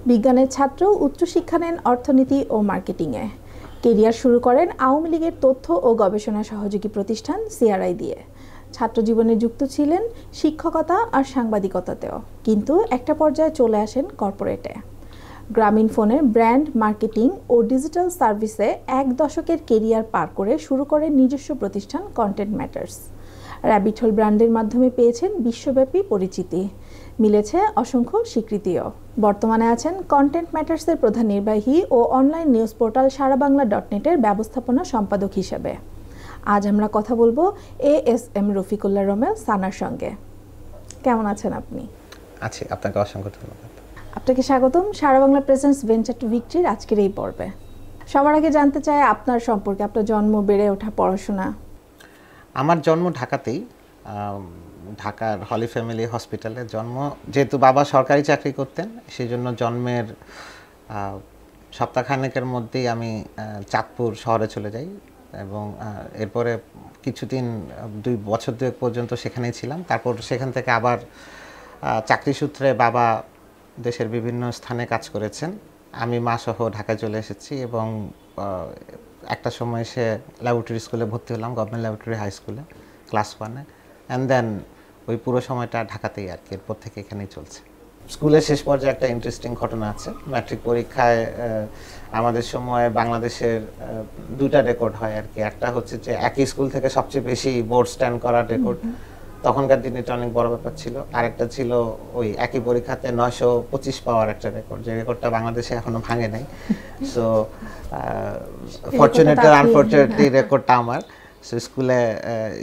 বিজ্ঞানের ছাত্র উচ্চশিক্ষা নেন অর্থনীতি ও মার্কেটিংয়ে। কেরিয়ার শুরু করেন আওয়ামী লীগের তথ্য ও গবেষণা সহযোগী প্রতিষ্ঠান সিআরআই দিয়ে। ছাত্র জীবনে যুক্ত ছিলেন শিক্ষকতা আর সাংবাদিকতাতেও, কিন্তু একটা পর্যায়ে চলে আসেন কর্পোরেটে। গ্রামীণফোনের ব্র্যান্ড মার্কেটিং ও ডিজিটাল সার্ভিসে 1 দশকের কেরিয়ার পার করে শুরু করেন নিজস্ব প্রতিষ্ঠান কন্টেন্ট ম্যাটার্স। র্যাবিট হোল ব্র্যান্ডের মাধ্যমে পেয়েছেন বিশ্বব্যাপী পরিচিতি, মিলেছে অসংখ্য স্বীকৃতিও। বর্তমানে আছেন কন্টেন্ট ম্যাটার্সের প্রধান নির্বাহী ও অনলাইন নিউজ পোর্টাল সারাবাংলা.নেটের ব্যবস্থাপনা সম্পাদক হিসেবে। আজ আমরা কথা বলবো ASM রফিকুল্লাহ রোমেল সানার সঙ্গে। কেমন আছেন আপনি? আছি, আপনাকে অসংখ্য ধন্যবাদ। আপনাকে স্বাগতম সারাবাংলা প্রেজেন্টস ভেঞ্চার টু ভিক্টরির আজকের এই পর্বে। সবার আগে জানতে চাই আপনার সম্পর্কে, আপনার জন্ম, বেড়ে ওঠা, পড়াশোনা। আমার জন্ম ঢাকাতেই, ঢাকার হলি ফ্যামিলি হসপিটালে জন্ম। যেহেতু বাবা সরকারি চাকরি করতেন, সেই জন্য জন্মের সপ্তাহখানেকের মধ্যেই আমি চাঁদপুর শহরে চলে যাই এবং এরপরে কিছুদিন 2 বছর পর্যন্ত সেখানেই ছিলাম। তারপর সেখান থেকে আবার চাকরি সূত্রে বাবা দেশের বিভিন্ন স্থানে কাজ করেছেন। আমি মা সহ ঢাকায় চলে এসেছি এবং একটা সময় এসে ল্যাবরেটরি স্কুলে ভর্তি হলাম, গভর্নমেন্ট ল্যাবরেটরি হাই স্কুলে, ক্লাস 1-এ। অ্যান্ড দেন ওই পুরো সময়টা ঢাকাতেই আর কি, এরপর থেকে এখানেই চলছে। স্কুলের শেষ পর্যায়ে একটা ইন্টারেস্টিং ঘটনা আছে। ম্যাট্রিক পরীক্ষায় আমাদের সময় বাংলাদেশের 2টা রেকর্ড হয় আর কি। একটা হচ্ছে যে একই স্কুল থেকে সবচেয়ে বেশি বোর্ড স্ট্যান্ড করার রেকর্ড, তখনকার দিনে এটা অনেক বড় ব্যাপার ছিল। আরেকটা ছিল ওই একই পরীক্ষাতে 925 পাওয়ার একটা রেকর্ড, যে রেকর্ডটা বাংলাদেশে এখনো ভাঙে নাই। সো ফরচুনেটলি আনফরচুনেটলি রেকর্ডটা আমার। সো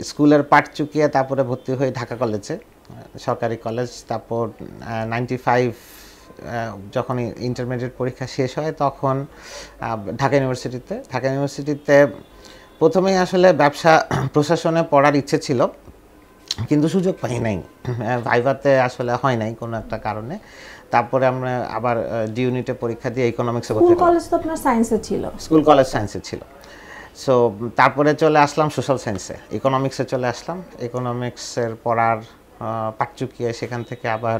স্কুলের পাঠ চুকিয়ে তারপরে ভর্তি হই ঢাকা কলেজে, সরকারি কলেজ। তারপর 95 যখন ইন্টারমিডিয়েট পরীক্ষা শেষ হয় তখন ঢাকা ইউনিভার্সিটিতে প্রথমেই আসলে ব্যবসা প্রশাসনে পড়ার ইচ্ছে ছিল, কিন্তু সুযোগ পাই নাই, ভাইভাতে আসলে হয় নাই কোনো একটা কারণে। তারপরে আমরা আবার ডি ইউনিটে পরীক্ষা দিয়ে ইকোনমিক্সে ভর্তি হলাম। স্কুল কলেজ তো আপনার সায়েন্সে ছিল? স্কুল কলেজ সায়েন্সে ছিল। সো তারপরে চলে আসলাম সোশ্যাল সায়েন্সে, ইকোনমিক্সে চলে আসলাম। ইকোনমিক্সের পড়ার পাঠ চুকিয়ে সেখান থেকে আবার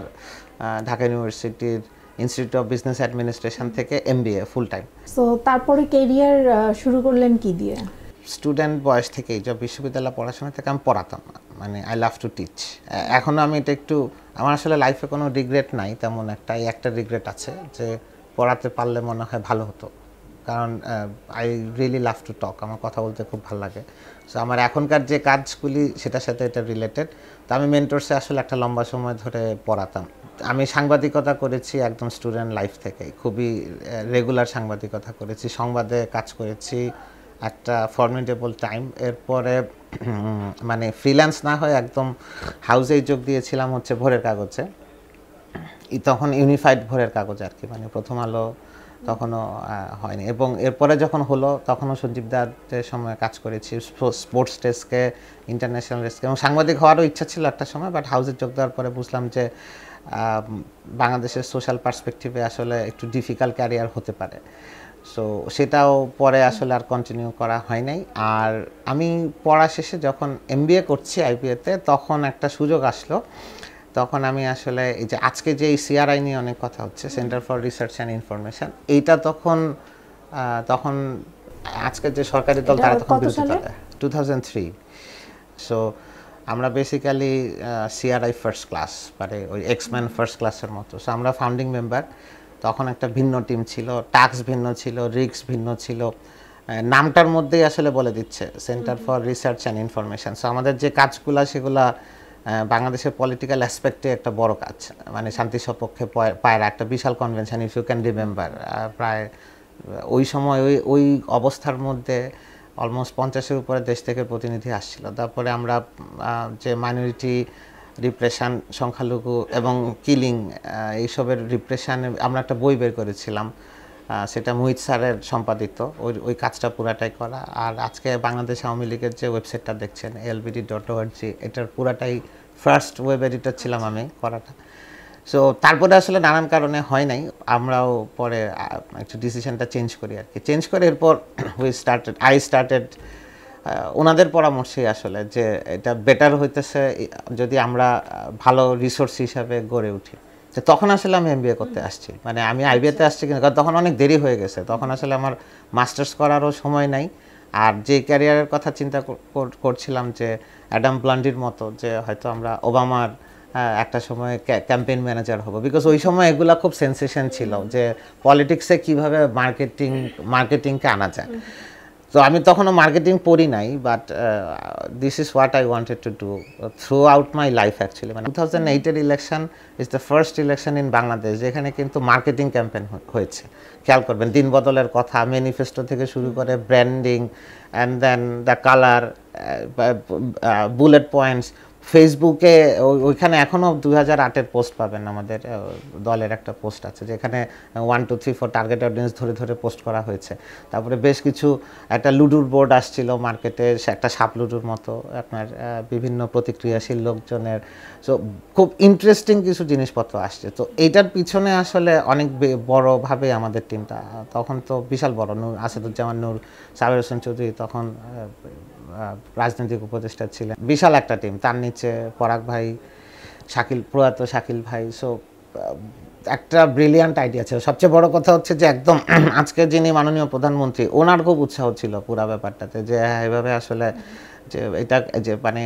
ঢাকা ইউনিভার্সিটির ইনস্টিটিউট অফ বিজনেস অ্যাডমিনিস্ট্রেশন থেকে MBA ফুল টাইম। সো তারপরে কেরিয়ার শুরু করলেন কি দিয়ে? স্টুডেন্ট বয়স থেকেই, যা বিশ্ববিদ্যালয় পড়াশোনা থেকে আমি পড়াতাম, মানে আই লাভ টু টিচ। এখনও আমি এটা একটু, আমার আসলে লাইফে কোনো রিগ্রেট নাই তেমন একটা। এই একটা রিগ্রেট আছে যে পড়াতে পারলে মনে হয় ভালো হতো, কারণ I really love to talk, আমার কথা বলতে খুব ভালো লাগে। সো আমার এখনকার যে কাজগুলি সেটার সাথে এটা রিলেটেড। তো আমি মেন্টরসে আসলে একটা লম্বা সময় ধরে পড়াতাম। আমি সাংবাদিকতা করেছি একদম স্টুডেন্ট লাইফ থেকে, খুবই রেগুলার সাংবাদিকতা করেছি, সংবাদে কাজ করেছি একটা ফর্মিডেবল টাইম। এরপরে মানে ফ্রিল্যান্স না হয়ে একদম হাউসেই যোগ দিয়েছিলাম হচ্ছে ভোরের কাগজে, তখন ইউনিফাইড ভোরের কাগজ আর কি, মানে প্রথম আলো তখনও হয়নি। এবং এরপরে যখন হলো তখনও সঞ্জীব দাদের সময় কাজ করেছি, স্পোর্টস ডেস্কে, ইন্টারন্যাশনাল ডেস্কে। এবং সাংবাদিক হওয়ারও ইচ্ছা ছিল একটা সময়, বাট হাউসে যোগ দেওয়ার পরে বুঝলাম যে বাংলাদেশের সোশ্যাল পার্সপেক্টিভে আসলে একটু ডিফিকাল্ট ক্যারিয়ার হতে পারে। সো সেটাও পরে আসলে আর কন্টিনিউ করা হয় নাই। আর আমি পড়া শেষে যখন MBA করছি IBA-তে, তখন একটা সুযোগ আসলো। তখন আমি আসলে এই যে আজকে যে CRI নিয়ে অনেক কথা হচ্ছে, centre for research and information, এইটা তখন আজকের যে সরকারি দল তারা তখন বিরোধী দলে, 2003। সো আমরা বেসিক্যালি CRI ফার্স্ট ক্লাস, মানে ওই এক্সম্যান ফার্স্ট ক্লাসের মতো। সো আমরা ফাউন্ডিং মেম্বার। তখন একটা ভিন্ন টিম ছিল, টাস্ক ভিন্ন ছিল, রিস্ক ভিন্ন ছিল। নামটার মধ্যেই আসলে বলে দিচ্ছে centre for research and information. So আমাদের যে কাজগুলা সেগুলা বাংলাদেশের পলিটিক্যাল অ্যাসপেক্টে একটা বড় কাজ, মানে শান্তি সপক্ষে পায়রা একটা বিশাল convention, if you can remember. প্রায় ওই সময় ওই অবস্থার মধ্যে অলমোস্ট 50-এর উপরে দেশ থেকে প্রতিনিধি আসছিল। তারপরে আমরা যে মাইনরিটি রিপ্রেশন, সংখ্যালঘু এবং কিলিং, এইসবের রিপ্রেশনে আমরা একটা বই বের করেছিলাম, সেটা মোহিত স্যারের সম্পাদিত। ওই কাজটা পুরাটাই করা। আর আজকে বাংলাদেশ আওয়ামী লীগের যে ওয়েবসাইটটা দেখছেন ALBD.org, এটার পুরাটাই ফার্স্ট ওয়েব এডিটর ছিলাম আমি করাটা। সো তারপরে আসলে নানান কারণে হয় নাই, আমরাও পরে একটু ডিসিশনটা চেঞ্জ করি আর কি। চেঞ্জ করে এরপর আই স্টার্টেড ওনাদের পরামর্শেই আসলে, যে এটা বেটার হইতেছে যদি আমরা ভালো রিসোর্স হিসাবে গড়ে উঠি। তো তখন আসলে আমি এমবিএ করতে আসছি, মানে আমি আইবিএতে আসছি কিন্তু তখন অনেক দেরি হয়ে গেছে, তখন আসলে আমার মাস্টার্স করারও সময় নাই। আর যে ক্যারিয়ারের কথা চিন্তা করছিলাম যে অ্যাডাম ব্লান্ডির মতো, যে হয়তো আমরা ওবামার একটা সময় ক্যাম্পেইন ম্যানেজার হব, বিকজ ওই সময় এগুলা খুব সেন্সেশন ছিল যে পলিটিক্সে কীভাবে মার্কেটিংকে আনা যায়। তো আমি তখনও মার্কেটিং পড়ি নাই, but this is what I wanted to do throughout my life actually. মানে 2008-এর election is the first election in Bangladesh যেখানে কিন্তু মার্কেটিং ক্যাম্পেইন হয়েছে। খেয়াল করবেন, দিন বদলের কথা, ম্যানিফেস্টো থেকে শুরু করে branding, and then the colour, bullet points, ফেসবুকে ওইখানে এখনও 2008-এর পোস্ট পাবেন, আমাদের দলের একটা পোস্ট আছে যেখানে 1 2 3 4 টার্গেট অডিয়েন্স ধরে ধরে পোস্ট করা হয়েছে। তারপরে বেশ কিছু একটা লুডুর বোর্ড আসছিল মার্কেটে, একটা সাপ লুডুর মতো, আপনার বিভিন্ন প্রতিক্রিয়াশীল লোকজনের। সো খুব ইন্টারেস্টিং কিছু জিনিসপত্র আসছে। তো এইটার পিছনে আসলে অনেক বড়োভাবে আমাদের টিমটা, তখন তো বিশাল বড়, নূর আসাদুজ্জামান নূর, সাবের হোসেন চৌধুরী তখন রাজনৈতিক উপদেষ্টা ছিলেন, বিশাল একটা টিম, তার নিচে পরাগ ভাই, প্রয়াত শাকিল ভাই। সো একটা ব্রিলিয়ান্ট আইডিয়া ছিল। সবচেয়ে বড় কথা হচ্ছে যে একদম আজকে যিনি মাননীয় প্রধানমন্ত্রী, ওনার খুব উৎসাহ ছিল পুরো ব্যাপারটাতে, যে এভাবে আসলে যে এটা যে মানে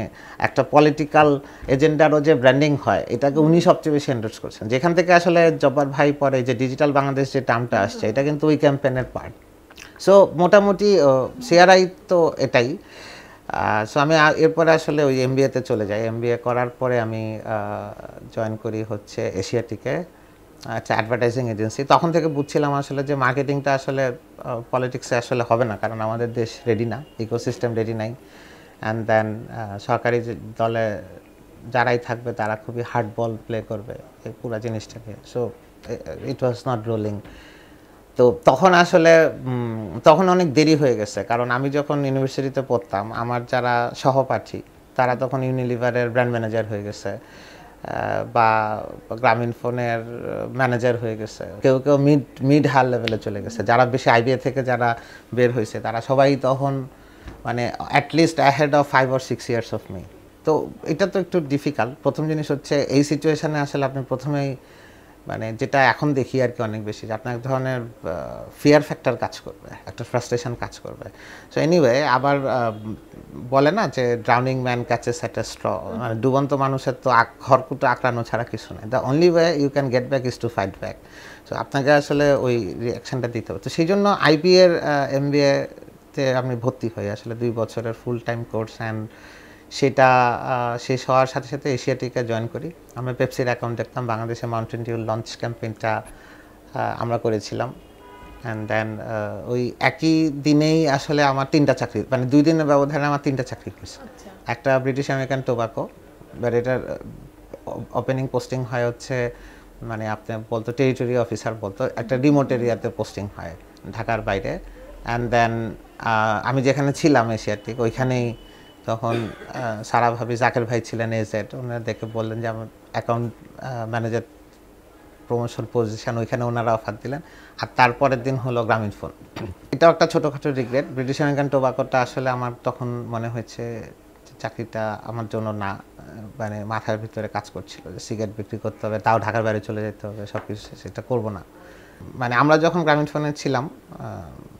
একটা পলিটিক্যাল এজেন্ডারও যে ব্র্যান্ডিং হয়, এটাকে উনি সবচেয়ে বেশি এন্ডোর্স করছেন। যেখান থেকে আসলে জব্বার ভাই পরে যে ডিজিটাল বাংলাদেশ যে টার্মটা আসছে, এটা কিন্তু ওই ক্যাম্পেইনের পার্ট। সো মোটামুটি সিআরআই তো এটাই। সো আমি এরপরে আসলে ওই এমবিএতে চলে যাই। এমবিএ করার পরে আমি জয়েন করি হচ্ছে এশিয়াটিকে, আচ্ছা, অ্যাডভার্টাইজিং এজেন্সি। তখন থেকে বুঝছিলাম আসলে যে মার্কেটিংটা আসলে পলিটিক্সে আসলে হবে না, কারণ আমাদের দেশ রেডি না, ইকোসিস্টেম রেডি নাই। অ্যান্ড দেন সরকারি দলে যারাই থাকবে তারা খুবই হার্ড বল প্লে করবে এই পুরো জিনিসটাকে। So it was not rolling. তো তখন আসলে তখন অনেক দেরি হয়ে গেছে, কারণ আমি যখন ইউনিভার্সিটিতে পড়তাম, আমার যারা সহপাঠী তারা তখন ইউনিলিভারের ব্র্যান্ড ম্যানেজার হয়ে গেছে, বা গ্রামীণ ফোনের ম্যানেজার হয়ে গেছে, কেউ কেউ মিড হায়ার লেভেলে চলে গেছে। যারা বেশি আইবিএ থেকে যারা বের হয়েছে তারা সবাই তখন মানে at least ahead of 5 or 6 years of me. তো এটা তো একটু ডিফিকাল্ট। প্রথম জিনিস হচ্ছে এই সিচুয়েশানে আসলে আপনি প্রথমেই মানে যেটা এখন দেখি আর কি অনেক বেশি, যে আপনার এক ধরনের ফিয়ার ফ্যাক্টর কাজ করবে, একটা ফ্রাস্ট্রেশন কাজ করবে। সো এনিওয়ে, আবার বলে না যে drowning man catches at a straw, মানে ডুবন্ত মানুষের তো খড়কুটো আঁকড়ানো ছাড়া কিছু নেই। The only way you can get back is to fight back. So আপনাকে আসলে ওই রিয়াকশানটা দিতে হবে। তো সেই জন্য আইবিএর এমবিএতে আমি ভর্তি হই আসলে 2 বছরের ফুল টাইম কোর্স, অ্যান্ড সেটা শেষ হওয়ার সাথে সাথে এশিয়াটিকে জয়েন করি। আমরা পেপসির অ্যাকাউন্ট দেখতাম, বাংলাদেশে মাউন্টেন ডিউ লঞ্চ ক্যাম্পেইনটা আমরা করেছিলাম। অ্যান্ড দেন ওই একই দিনেই আসলে আমার 3টা চাকরি, মানে 2 দিনের ব্যবধানে আমার 3টা চাকরি হয়েছে। একটা ব্রিটিশ আমেরিকান টোবাকো, বাট এটার ওপেনিং পোস্টিং হয় হচ্ছে মানে আপনি বলতো টেরিটরি অফিসার বলতো, একটা রিমোট এরিয়াতে পোস্টিং হয় ঢাকার বাইরে। অ্যান্ড দেন আমি যেখানে ছিলাম এশিয়াটিক, ওইখানেই তখন সারা ভাবি, জাকের ভাই ছিলেন এজেড, ওনারা দেখে বললেন যে আমার অ্যাকাউন্ট ম্যানেজার প্রমোশন পজিশন, ওইখানে ওনারা অফার দিলেন। আর তারপরের দিন হলো গ্রামীণ ফোন। এটাও একটা ছোটোখাটো রিগ্রেট। ব্রিটিশ আমেরিকান টোবাকোটা আসলে আমার তখন মনে হয়েছে চাকরিটা আমার জন্য না, মানে মাথার ভিতরে কাজ করছিল যে সিগারেট বিক্রি করতে হবে, তাও ঢাকার বাইরে চলে যেতে হবে, সব কিছু সেটা করবো না। মানে আমরা যখন গ্রামীণ ফোনে ছিলাম,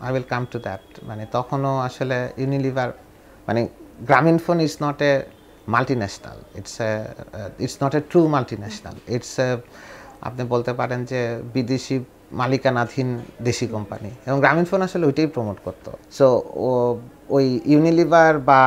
I will come to that, মানে তখনও আসলে ইউনিলিভার, মানে Grameen phone is not a multinational, it's not a true multinational, আপনি বলতে পারেন যে বিদেশি মালিকানাধীন দেশি কোম্পানি, এবং গ্রামীণ ফোন আসলে ওইটাই প্রমোট করতো। সো ওই ইউনিলিভার বা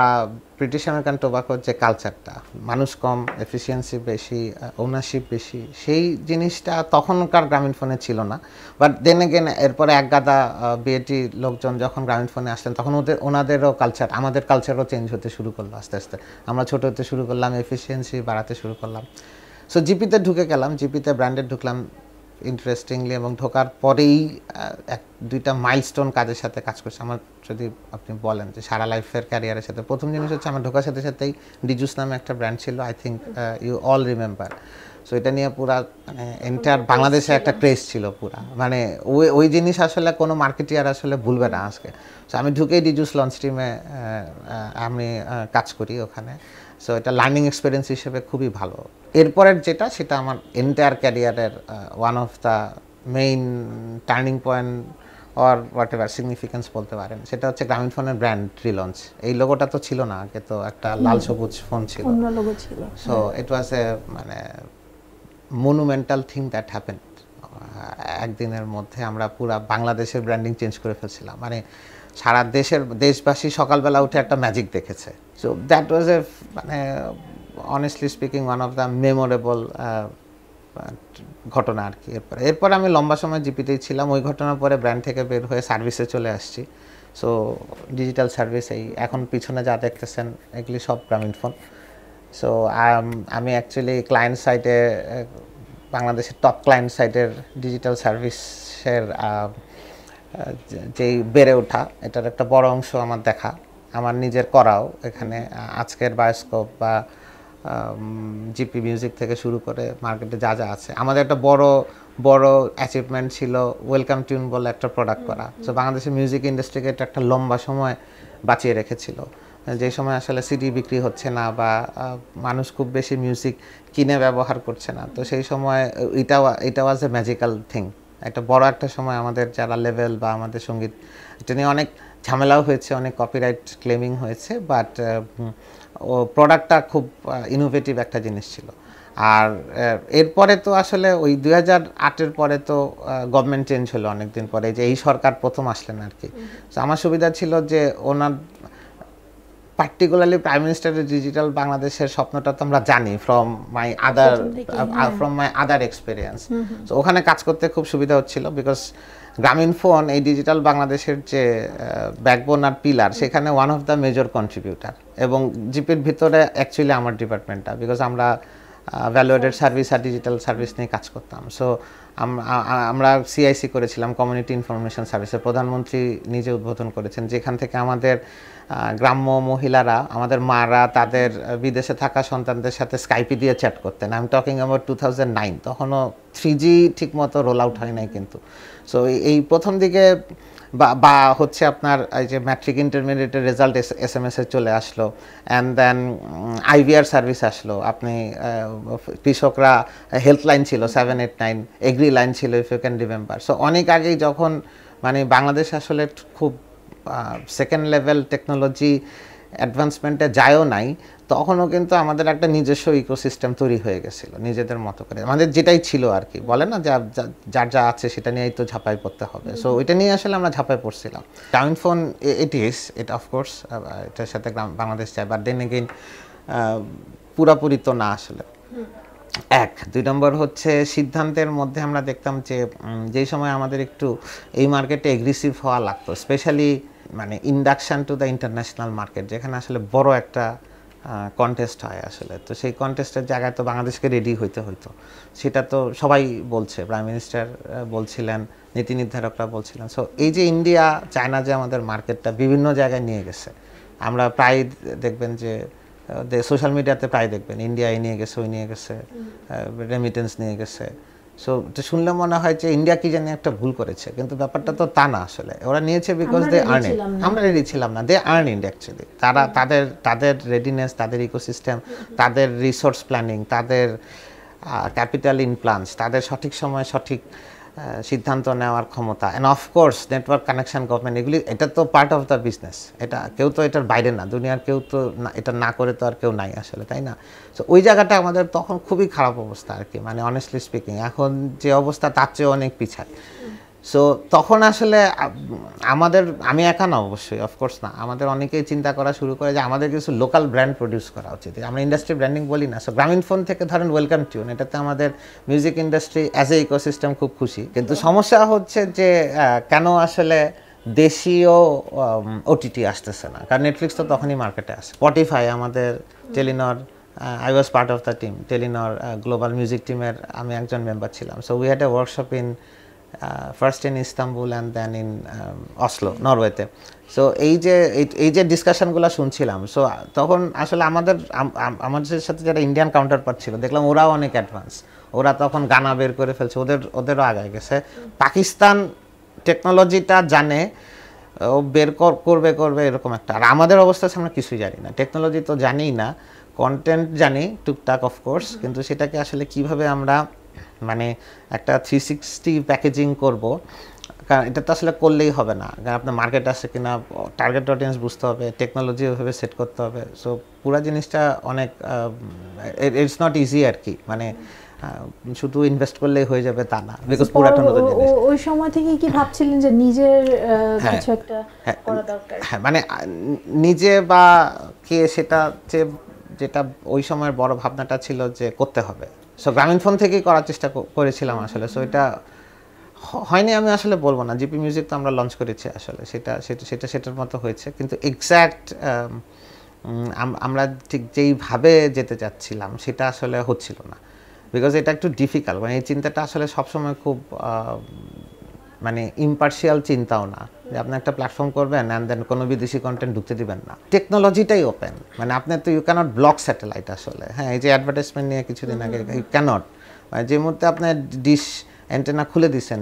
ব্রিটিশ আমেরিকান টোবাকোর যে কালচারটা, মানুষ কম, এফিসিয়েন্সি বেশি, ওনারশিপ বেশি, সেই জিনিসটা তখনকার গ্রামীণ ফোনে ছিল না। বাট দেন এগেন এরপরে একগাদা বিএটি লোকজন যখন গ্রামীণ ফোনে আসলেন, তখন ওনাদেরও কালচার, আমাদের কালচারও চেঞ্জ হতে শুরু করলো আস্তে আস্তে। আমরা ছোটো হতে শুরু করলাম, এফিসিয়েন্সি বাড়াতে শুরু করলাম। সো জিপিতে ঢুকে গেলাম, জিপিতে ব্র্যান্ডেড ঢুকলাম ইন্টারেস্টিংলি, এবং ঢোকার পরেই 1-2টা মাইলস্টোন কাজের সাথে কাজ করছে আমার। যদি আপনি বলেন যে সারা লাইফের ক্যারিয়ারের সাথে, প্রথম জিনিস হচ্ছে আমার ঢোকার সাথে সাথেই ডিজুস নামে একটা ব্র্যান্ড ছিল, I think you all remember. So এটা নিয়ে পুরা মানে এন্টার বাংলাদেশে একটা ক্রেজ ছিল পুরা, মানে ওই জিনিস আসলে কোনো মার্কেটিয়ার আসলে ভুলবে না আজকে। সো আমি ঢুকেই ডিজুস লঞ্চ টিমে আমি কাজ করি ওখানে। সো এটা লার্নিং এক্সপিরিয়েন্স হিসেবে খুবই ভালো। এরপরের যেটা সেটা আমার এন্টায়ার ক্যারিয়ারের one of the main turning point or what ever significance বলতে পারেন, সেটা হচ্ছে গ্রামীণফোনের ব্র্যান্ড রিলঞ্চ। এই লোগোটা তো ছিল না আগে, তো একটা লাল সবুজ ফোন ছিল, অন্য লোগো ছিল। সো ইট ওয়াজ এ মানে মনুমেন্টাল থিং দ্যাট হ্যাপেন্ড। একদিনের মধ্যে আমরা পুরো বাংলাদেশের ব্র্যান্ডিং চেঞ্জ করে ফেলছিলাম, মানে সারা দেশবাসী সকালবেলা উঠে একটা ম্যাজিক দেখেছে। সো দ্যাট ওয়াজ এ মানে honestly speaking one of the memorable ঘটনা আর কি। এরপরে আমি লম্বা সময় জিপিতেই ছিলাম। ওই ঘটনার পরে ব্র্যান্ড থেকে বের হয়ে সার্ভিসে চলে আসছি। সো ডিজিটাল সার্ভিস, এই এখন পিছনে যা দেখতেছেন এগুলি সব গ্রামীণফোন। সো আমি অ্যাকচুয়ালি ক্লায়েন্ট সাইটে, বাংলাদেশের টপ ক্লায়েন্ট সাইটের ডিজিটাল সার্ভিসের যেই বেড়ে ওঠা, এটার একটা বড় অংশ আমার দেখা, আমার নিজের করাও। এখানে আজকের বায়োস্কোপ বা জিপি মিউজিক থেকে শুরু করে মার্কেটে যা যা আছে, আমাদের একটা বড় অ্যাচিভমেন্ট ছিল ওয়েলকাম টিউন বলে একটা প্রোডাক্ট করা। সো বাংলাদেশের মিউজিক ইন্ডাস্ট্রিকে এটা একটা লম্বা সময় বাঁচিয়ে রেখেছিল, যে সময় আসলে সিডি বিক্রি হচ্ছে না বা মানুষ খুব বেশি মিউজিক কিনে ব্যবহার করছে না। তো সেই সময় এটা ওয়াজ এ ম্যাজিক্যাল থিং। একটা বড় একটা সময় আমাদের যারা লেভেল বা আমাদের সঙ্গীত, এটা নিয়ে অনেক ঝামেলাও হয়েছে, অনেক কপিরাইট ক্লেমিং হয়েছে, বাট ও প্রোডাক্টটা খুব ইনোভেটিভ একটা জিনিস ছিল। আর এরপরে তো আসলে ওই 2008-এর পরে তো গভর্নমেন্ট চেঞ্জ হলো অনেকদিন পরে, যে এই সরকার প্রথম আসলেন আর কি। তো আমার সুবিধা ছিল যে ওনার পার্টিকুলারলি প্রাইম মিনিস্টারের ডিজিটাল বাংলাদেশের স্বপ্নটা তো আমরা জানি ফ্রম মাই আদার এক্সপিরিয়েন্স। তো ওখানে কাজ করতে খুব সুবিধা হচ্ছিল, বিকজ গ্রামীণফোন এই ডিজিটাল বাংলাদেশের যে ব্যাকবোন আর পিলার, সেখানে one of the major contributor. এবং জিপির ভিতরে অ্যাকচুয়ালি আমার ডিপার্টমেন্টটা, বিকজ আমরা ভ্যালুয়েটেড সার্ভিস আর ডিজিটাল সার্ভিস নিয়ে কাজ করতাম। সো আমরা সিআইসি করেছিলাম, কমিউনিটি ইনফরমেশন সার্ভিসের প্রধানমন্ত্রী নিজে উদ্বোধন করেছেন, যেখান থেকে আমাদের গ্রাম্য মহিলারা, আমাদের মারা তাদের বিদেশে থাকা সন্তানদের সাথে স্কাইপি দিয়ে চ্যাট করতেন। আই এম টকিং অ্যাবাউট 2009, তখনও 3G ঠিক মতো রোল আউট হয় নাই কিন্তু। সো এই প্রথম দিকে বা হচ্ছে আপনার এই যে ম্যাট্রিক ইন্টারমিডিয়েটের রেজাল্ট SMS-এ চলে আসলো, অ্যান্ড দেন IVR সার্ভিস আসলো। আপনি কৃষকরা হেল্পলাইন ছিল 789, এগ্রি লাইন ছিল if you can remember. So অনেক আগেই যখন মানে বাংলাদেশ আসলে খুব সেকেন্ড লেভেল টেকনোলজি অ্যাডভান্সমেন্টে যায়ও নাই, তখনও কিন্তু আমাদের একটা নিজস্ব ইকোসিস্টেম তৈরি হয়ে গেছিলো নিজেদের মতো করে, আমাদের যেটাই ছিল আর কি। বলে না যার যা আছে সেটা নিয়েই তো ঝাঁপাই পড়তে হবে। সো ওইটা নিয়ে আসলে আমরা ঝাঁপাই পড়ছিলাম। গ্রামীণফোন এটা অফকোর্স এটার সাথে বাংলাদেশ চায়, বাট দেন এগেইন পুরাপুরি তো না আসলে। দুই নম্বর হচ্ছে সিদ্ধান্তের মধ্যে আমরা দেখতাম যে যেই সময় আমাদের একটু এই মার্কেটে এগ্রেসিভ হওয়া লাগতো, স্পেশালি মানে induction to the international market, যেখানে আসলে বড় একটা কন্টেস্ট হয় আসলে। তো সেই কন্টেস্টের জায়গায় তো বাংলাদেশকে রেডি হইতে হইতো, সেটা তো সবাই বলছে, প্রাইম মিনিস্টার বলছিলেন, নীতি নির্ধারকরা বলছিলেন। সো এই যে ইন্ডিয়া চায়না যে আমাদের মার্কেটটা বিভিন্ন জায়গায় নিয়ে গেছে, আমরা প্রায় দেখবেন যে সোশ্যাল মিডিয়াতে প্রায় দেখবেন ইন্ডিয়া এই নিয়ে গেছে, ওই নিয়ে গেছে, রেমিটেন্স নিয়ে গেছে। সো এটা শুনলে মনে হয় যে ইন্ডিয়া কি জানি একটা ভুল করেছে, কিন্তু ব্যাপারটা তো তা না আসলে। ওরা নিয়েছে বিকজ দে আর্ন ইট, আমরা রেডি ছিলাম না, দে আর্ন ইট অ্যাকচুয়ালি। তারা তাদের রেডিনেস, তাদের ইকোসিস্টেম, তাদের রিসোর্স প্ল্যানিং, তাদের ক্যাপিটাল ইনপ্লান্স, তাদের সঠিক সময়ে সঠিক সিদ্ধান্ত নেওয়ার ক্ষমতা, and of course network connection, government, এগুলি এটা তো পার্ট অফ দ্য বিজনেস। এটা কেউ তো এটার বাইরে না, দুনিয়ার কেউ তো এটা না করে তো আর কেউ নাই আসলে, তাই না? সো ওই জায়গাটা আমাদের তখন খুবই খারাপ অবস্থা আর কি, মানে অনেস্টলি স্পিকিং এখন যে অবস্থা তার চেয়ে অনেক পিছায়। সো তখন আসলে আমি একা না অবশ্যই, অফকোর্স না, আমাদের অনেকেই চিন্তা করা শুরু করে যে আমাদের কিছু লোকাল ব্র্যান্ড প্রডিউস করা উচিত। আমরা ইন্ডাস্ট্রি ব্র্যান্ডিং বলি না। সো গ্রামীণফোন থেকে ধরেন ওয়েলকাম টিউন, এটাতে আমাদের music industry as a ecosystem খুব খুশি, কিন্তু সমস্যা হচ্ছে যে কেন আসলে দেশীয় OTT আসতেছে না, কারণ নেটফ্লিক্স তো তখনই মার্কেটে আসে, স্পটিফাই, আমাদের Telenor, I was part of the team, Telenor global music টিমের আমি একজন মেম্বার ছিলাম। So we had a workshop in first in Istanbul and then in Oslo, নরওয়েতে। সো এই যে ডিসকাশনগুলো শুনছিলাম, সো তখন আসলে আমাদের সাথে যারা ইন্ডিয়ান কাউন্টার পার্ট ছিল, দেখলাম ওরাও অনেক অ্যাডভান্স, ওরা তখন গানা বের করে ফেলছে, ওদেরও আগায় গেছে। পাকিস্তান টেকনোলজিটা জানে, ও বের করবে এরকম একটা, আর আমাদের অবস্থা আমরা কিছুই জানি না, টেকনোলজি তো জানিই না, কন্টেন্ট জানি টুকটাক অফকোর্স, কিন্তু সেটাকে আসলে কিভাবে আমরা মানে একটা 360 প্যাকেজিং করব, কারণ এটা তো আসলে করলেই হবে না, কারণ আপনার মার্কেট আছে কিনা, টার্গেট অডিয়েন্স বুঝতে হবে, টেকনোলজি ওইভাবে সেট করতে হবে। সো পুরো জিনিসটা অনেক ইটস নট ইজি আর কি, মানে শুধু ইনভেস্ট করলেই হয়ে যাবে তা না, বিকজ পুরাটা নতুন জিনিস। ওই সময় থেকে কি ভাবছিলেন যে নিজের কিছু একটা করা দরকার? হ্যাঁ, মানে নিজে বা কে সেটা যেটা ওই সময়ের বড় ভাবনাটা ছিল যে করতে হবে। সো গ্রামীণফোন থেকেই করার চেষ্টা করেছিলাম আসলে। সো এটা হয়নি আমি আসলে বলবো না, জিপি মিউজিক তো আমরা লঞ্চ করেছি আসলে, সেটার মতো হয়েছে, কিন্তু এক্স্যাক্ট আমরা ঠিক যেইভাবে যেতে চাচ্ছিলাম সেটা আসলে হচ্ছিল না, বিকজ এটা একটু ডিফিকাল্ট। মানে এই চিন্তাটা আসলে সবসময় খুব মানে ইম্পার্শিয়াল চিন্তাও না, যে আপনি একটা প্ল্যাটফর্ম করবেন অ্যান্ড দেন কোনো বিদেশি কন্টেন্ট ঢুকতে দিবেন না। টেকনোলজিটাই ওপেন, মানে আপনি তো ইউ ক্যানট ব্লক স্যাটেলাইট আসলে। হ্যাঁ, এই যে অ্যাডভার্টাইজমেন্ট নিয়ে কিছুদিন আগে, ইউ ক্যানট, মানে যে মুহূর্তে আপনার ডিশ অ্যান্টেনা খুলে দিচ্ছেন,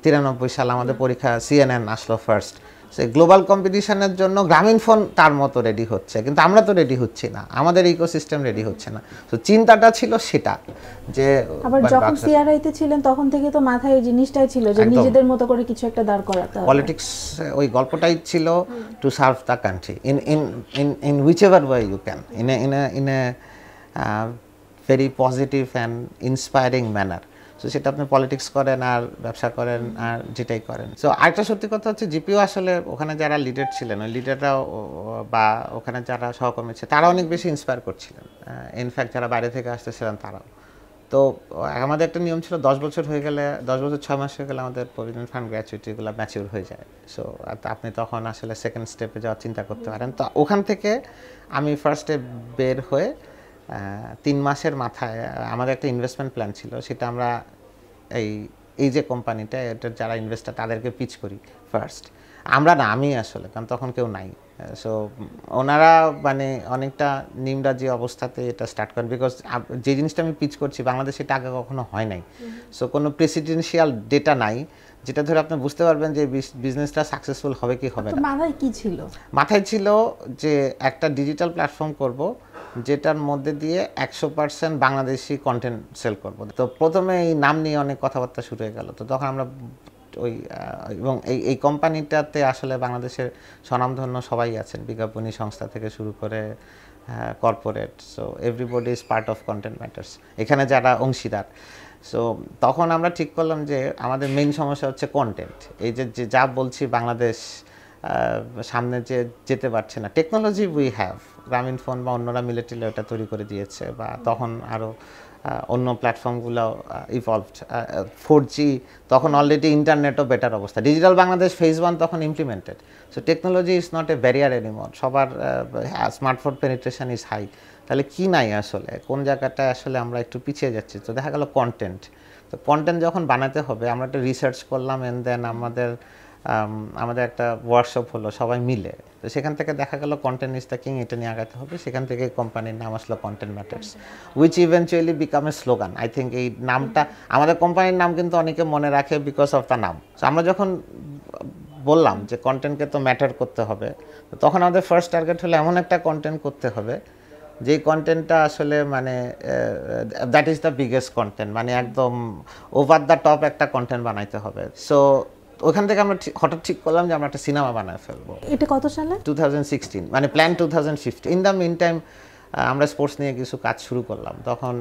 93 সাল আমাদের পরীক্ষা CNN আসলো ফার্স্ট। সেই গ্লোবাল কম্পিটিশনের জন্য গ্রামীণফোন তার মতো রেডি হচ্ছে, কিন্তু আমরা তো রেডি হচ্ছি না, আমাদের ইকোসিস্টেম রেডি হচ্ছে না। তো চিন্তাটা ছিল সেটা, যে আবার যখন সিআরআইতে ছিলেন তখন থেকে তো মাথায় এই জিনিসটাই ছিল যে নিজেদের মতো করে কিছু একটা দাঁড় করাতে হবে। পলিটিক্স ওই গল্পটাই ছিল, to serve the country in which ever way you can, in a very positive and inspiring manner. So সেটা আপনি পলিটিক্স করেন আর ব্যবসা করেন আর যেটাই করেন। সো আরেকটা সত্যি কথা হচ্ছে, জিপিও আসলে ওখানে যারা লিডার ছিলেন, ওই লিডাররাও বা ওখানে যারা সহকর্মী ছিলেন তারা অনেক বেশি ইন্সপায়ার করছিলেন, ইনফ্যাক্ট যারা বাইরে থেকে আসতেছিলেন তারাও। তো আমাদের একটা নিয়ম ছিল 10 বছর হয়ে গেলে, 10 বছর 6 মাস হয়ে গেলে আমাদের প্রভিডেন্ট ফান্ড গ্র্যাচুইটিগুলো ম্যাচিউর হয়ে যায়। সো আপনি তখন আসলে সেকেন্ড স্টেপে যাওয়ার চিন্তা করতে পারেন। তো ওখান থেকে আমি ফার্স্ট স্টেপ বের হয়ে 3 মাসের মাথায় আমাদের একটা ইনভেস্টমেন্ট প্ল্যান ছিল, সেটা আমরা এই যে কোম্পানিটা, এটার যারা ইনভেস্টার তাদেরকে পিচ করি ফার্স্ট। আমরা না, আমি আসলে, কারণ তখন কেউ নাই। সো ওনারা মানে অনেকটা নিমরাজি অবস্থাতে এটা স্টার্ট করেন, বিকজ যে জিনিসটা আমি পিচ করছি বাংলাদেশে এটা আগে কখনো হয় নাই। সো কোনো প্রেসিডেন্সিয়াল ডেটা নাই যেটা ধরে আপনি বুঝতে পারবেন যে বিজনেসটা সাকসেসফুল হবে কি হবে না। মাথায় কি ছিল? মাথায় ছিল যে একটা ডিজিটাল প্ল্যাটফর্ম করব, যেটার মধ্যে দিয়ে 100% বাংলাদেশি কন্টেন্ট সেল করব। তো প্রথমে এই নাম নিয়ে অনেক কথাবার্তা শুরু হয়ে গেল। তো তখন আমরা ওই এবং এই কোম্পানিটাতে আসলে বাংলাদেশের স্বনামধন্য সবাই আছেন, বিজ্ঞাপনী সংস্থা থেকে শুরু করে corporate. So everybody is part of content matters, এখানে যারা অংশীদার। সো তখন আমরা ঠিক করলাম যে আমাদের মেইন সমস্যা হচ্ছে কন্টেন্ট। এই যে যা বলছি বাংলাদেশ সামনে যে যেতে পারছে না, টেকনোলজি উই হ্যাভ, গ্রামীণফোন বা অন্যরা মিলিটারি ওটা তৈরি করে দিয়েছে, বা তখন আরও অন্য প্ল্যাটফর্মগুলো ইভলভড, 4G তখন অলরেডি, ইন্টারনেটও বেটার অবস্থা, ডিজিটাল বাংলাদেশ ফেজ 1 তখন implemented. So technology is not a barrier anymore, সবার স্মার্টফোন পেনিট্রেশন ইজ হাই। তাহলে কি নাই আসলে, কোন জায়গাটায় আসলে আমরা একটু পিছিয়ে যাচ্ছি? তো দেখা গেল কন্টেন্ট। তো কন্টেন্ট যখন বানাতে হবে, আমরা একটা রিসার্চ করলাম, এন্ড দেন আমাদের একটা ওয়ার্কশপ হলো সবাই মিলে। তো সেখান থেকে দেখা গেল কন্টেন্ট ইজ দ্য কিং, এটা নিয়ে আগাতে হবে। সেখান থেকে কোম্পানির নাম আসলো content matters, which eventually become a slogan. I think এই নামটা, আমাদের কোম্পানির নাম কিন্তু অনেকে মনে রাখে বিকজ অফ দ্য নাম। সো আমরা যখন বললাম যে কন্টেন্টকে তো ম্যাটার করতে হবে, তখন আমাদের ফার্স্ট টার্গেট হলো এমন একটা কন্টেন্ট করতে হবে যেই কন্টেন্টটা আসলে মানে that is the biggest content, মানে একদম ওভার দ্য টপ একটা কন্টেন্ট বানাইতে হবে। সো ওখান থেকে আমরা হঠাৎ ঠিক করলাম যে আমরা একটা সিনেমা বানায় ফেলবো। এটা কত সালে? 2016, মানে plan 2015। In the mean time আমরা স্পোর্টস নিয়ে কিছু কাজ শুরু করলাম। তখন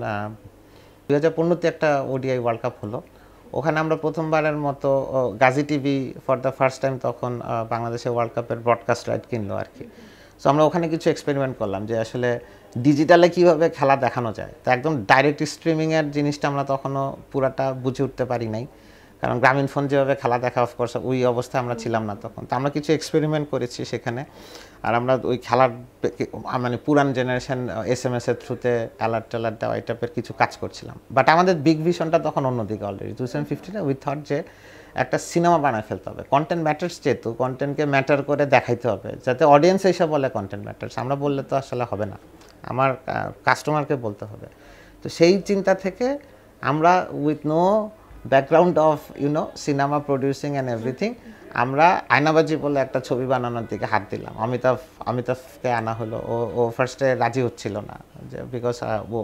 2015-তে একটা ODI ওয়ার্ল্ড কাপ হলো, ওখানে আমরা প্রথমবারের মতো Gazi TV for the first time তখন বাংলাদেশে ওয়ার্ল্ড কাপের ব্রডকাস্ট রাইট কিনলো আর কি। সো আমরা ওখানে কিছু এক্সপেরিমেন্ট করলাম যে আসলে ডিজিটালে কীভাবে খেলা দেখানো যায়। তো একদম ডাইরেক্ট স্ট্রিমিংয়ের জিনিসটা আমরা তখনও পুরাটা বুঝে উঠতে পারি নাই, কারণ গ্রামীণফোন যেভাবে খেলা দেখা, অফকোর্স ওই অবস্থায় আমরা ছিলাম না তখন। তো আমরা কিছু এক্সপেরিমেন্ট করেছি সেখানে, আর আমরা ওই খেলার মানে পুরান জেনারেশন SMS এর থ্রুতে অ্যালার্ট দেওয়া এই টাইপের কিছু কাজ করছিলাম। বাট আমাদের বিগ ভিশনটা তখন অন্যদিকে। অলরেডি 2015-এ উই থট যে একটা সিনেমা বানায় ফেলতে হবে। কন্টেন্ট ম্যাটার্স, যেহেতু কন্টেন্টকে ম্যাটার করে দেখাইতে হবে, যাতে অডিয়েন্স এসে বলে কন্টেন্ট ম্যাটার্স। আমরা বললে তো আসলে হবে না, আমার কাস্টমারকে বলতে হবে। তো সেই চিন্তা থেকে আমরা with no background of cinema producing and everything, আমরা আয়নাবাজি বলে একটা ছবি বানানোর দিকে হাত দিলাম। অমিতাভকে আনা হলো, ও ফার্স্টে রাজি হচ্ছিল না, যে বিকজ ও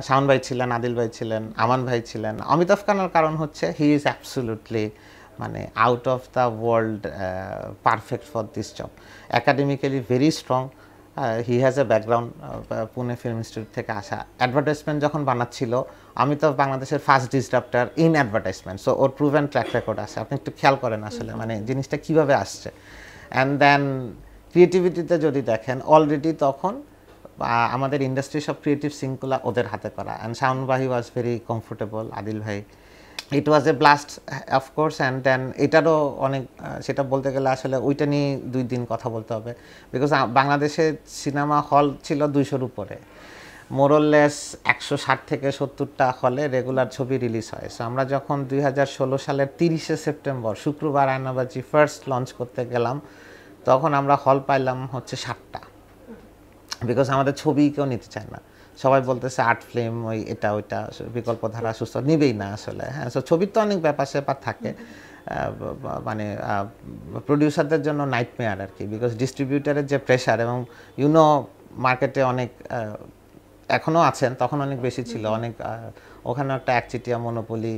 শাওন ভাই ছিলেন, আদিল ভাই ছিলেন, আমান ভাই ছিলেন। অমিতাভ খানের কারণ হচ্ছে হি ইজ অ্যাবসোলুটলি মানে out of the world perfect for this job, academically very strong, he has a background, Pune film institute থেকে আসা। অ্যাডভার্টাইজমেন্ট যখন বানাচ্ছিল, অমিতাভ বাংলাদেশের first disrupter in advertisement, so ওর প্রুভেন ট্র্যাক রেকর্ড আছে। আপনি একটু খেয়াল করেন আসলে মানে জিনিসটা কীভাবে আসছে। অ্যান্ড দেন ক্রিয়েটিভিটিতে যদি দেখেন, অলরেডি তখন আমাদের ইন্ডাস্ট্রি সব ক্রিয়েটিভ সিঙ্কগুলো ওদের হাতে করা, অ্যান্ড শাওন ভাই ওয়াজ ভেরি কমফোর্টেবল, আদিল ভাই, it was a blast of course. And then এটারও অনেক, সেটা বলতে গেলে আসলে ওইটা নিয়ে 2 দিন কথা বলতে হবে, বিকজ বাংলাদেশে সিনেমা হল ছিল 200-র উপরে, মোরললেস 160 থেকে 70টা হলে রেগুলার ছবি রিলিজ হয়। সো আমরা যখন 2016 সালের 30শে সেপ্টেম্বর শুক্রবার আয়নাবাজি ফার্স্ট লঞ্চ করতে গেলাম, তখন আমরা হল পাইলাম হচ্ছে 7টা, বিকজ আমাদের ছবি কেউ নিতে চায় না, সবাই বলতেছে আর্ট ফিল্ম, ওই এটা ওইটা বিকল্প ধারা সুস্থ নিবেই না আসলে। হ্যাঁ, সো ছবির তো অনেক ব্যাপার স্যাপার থাকে, মানে প্রডিউসারদের জন্য নাইটমেয়ার আর কি, বিকজ ডিস্ট্রিবিউটারের যে প্রেশার, এবং মার্কেটে অনেক এখনও আছেন, তখন অনেক বেশি ছিল, অনেক ওখানে একটা একচিটিয়া মনোপলি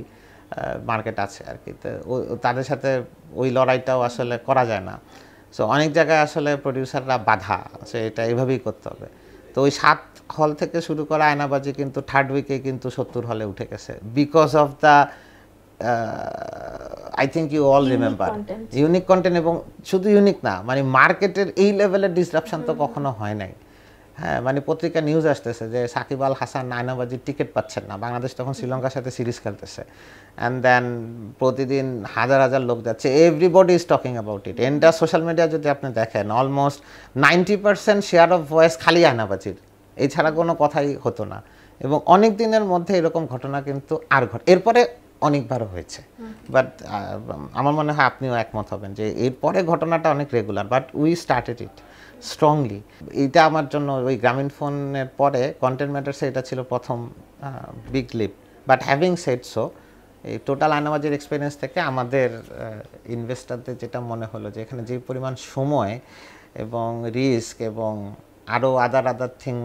মার্কেট আছে আর কি, তো তাদের সাথে ওই লড়াইটাও আসলে করা যায় না। সো অনেক জায়গায় আসলে প্রডিউসাররা বাধা, সে এটা এইভাবেই করতে হবে। তো ওই 7 হল থেকে শুরু করা আয়নাবাজি কিন্তু 3rd উইকে কিন্তু 70 হলে উঠে গেছে, because of the I think you all remember unique content. এবং শুধু ইউনিক না, মানে মার্কেটের এই লেভেলের ডিসরাপশন তো কখনো হয় নাই। হ্যাঁ, মানে পত্রিকা নিউজ আসতেছে যে সাকিব আল হাসান আয়নাবাজির টিকিট পাচ্ছেন না, বাংলাদেশ তখন শ্রীলঙ্কার সাথে সিরিজ খেলতেছে, অ্যান্ড দেন প্রতিদিন হাজার হাজার লোক যাচ্ছে, everybody is talking about it. Enter social media যদি আপনি দেখেন, অলমোস্ট 90% শেয়ার অফ ভয়েস খালি আয়নাবাজির, এছাড়া কোনো কথাই হতো না। এবং অনেক দিনের মধ্যে এরকম ঘটনা কিন্তু আর এরপরে অনেকবারও হয়েছে, বাট আমার মনে হয় আপনিও একমত হবেন যে এরপরে ঘটনাটা অনেক regular, but we started it strongly. এটা আমার জন্য ওই গ্রামীণ ফোনের পরে কন্টেন্ট ম্যাটার্সে এটা ছিল প্রথম big leap. But having said so, এই টোটাল আয়নাবাজির এক্সপিরিয়েন্স থেকে আমাদের ইনভেস্টারদের যেটা মনে হলো যে এখানে যে পরিমাণ সময় এবং রিস্ক এবং আরও আদার থিং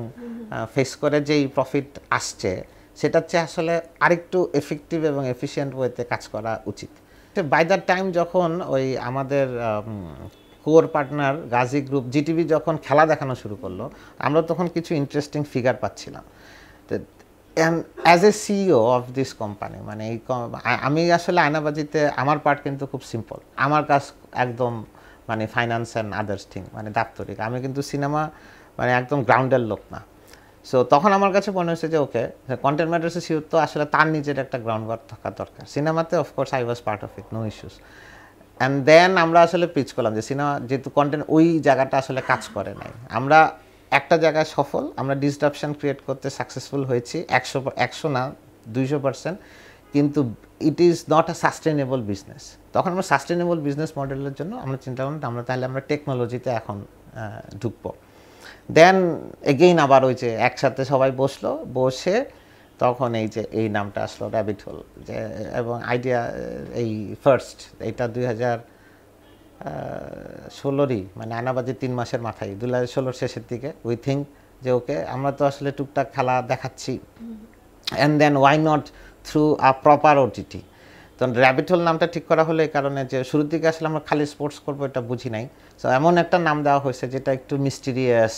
ফেস করে যেই প্রফিট আসছে, সেটার চেয়ে আসলে আরেকটু এফেক্টিভ এবং এফিশিয়েন্ট ওয়েতে কাজ করা উচিত। বাই দ্য টাইম যখন ওই আমাদের core partner Gazi group GTV যখন খেলা দেখানো শুরু করলো, আমরা তখন কিছু ইন্টারেস্টিং ফিগার পাচ্ছিলাম। As a CEO of this company, মানে আমি আসলে আয়নাবাজিতে আমার পার্ট কিন্তু খুব সিম্পল, আমার কাজ একদম মানে ফাইন্যান্স অ্যান্ড আদার্স থিং, মানে দাপ্তরিক, আমি কিন্তু সিনেমা মানে একদম গ্রাউন্ডের লোক না। সো তখন আমার কাছে মনে হয়েছে যে ওকে, কন্টেন্ট ম্যাটার্সে সিওর তো আসলে তার নিজের একটা গ্রাউন্ড ওয়ার্ক থাকা দরকার, সিনেমাতে of course I was part of it, no issues. And then আমরা আসলে পিচ করলাম যে সিনেমা যেহেতু কন্টেন্ট ওই জায়গাটা আসলে কাজ করে নাই, আমরা একটা জায়গায় সফল, আমরা ডিসরাপশন ক্রিয়েট করতে সাকসেসফুল হয়েছি 100 না 200%, কিন্তু it is not a sustainable business. তখন আমরা সাস্টেনেবল বিজনেস মডেলের জন্য আমরা চিন্তা করলাম আমরা টেকনোলজিতে এখন ঢুকবো। দেন এগেইন আবার ওই যে একসাথে সবাই বসে তখন এই নামটা আসলো র্যাবিট হোল, যে এবং আইডিয়া এই ফার্স্ট এটা 2016-ই, মানে আয়নাবাজি 3 মাসের মাথায় 2016 শেষের দিকে উই থিঙ্ক যে ওকে আমরা তো আসলে টুকটাক খেলা দেখাচ্ছি, and then why not through a proper OTT. তো র্যাবিট হোল নামটা ঠিক করা হলো এই কারণে যে শুরুর দিকে আসলে আমরা খালি স্পোর্টস করবো এটা বুঝি নাই, সো এমন একটা নাম দেওয়া হয়েছে যেটা একটু মিস্টিরিয়াস,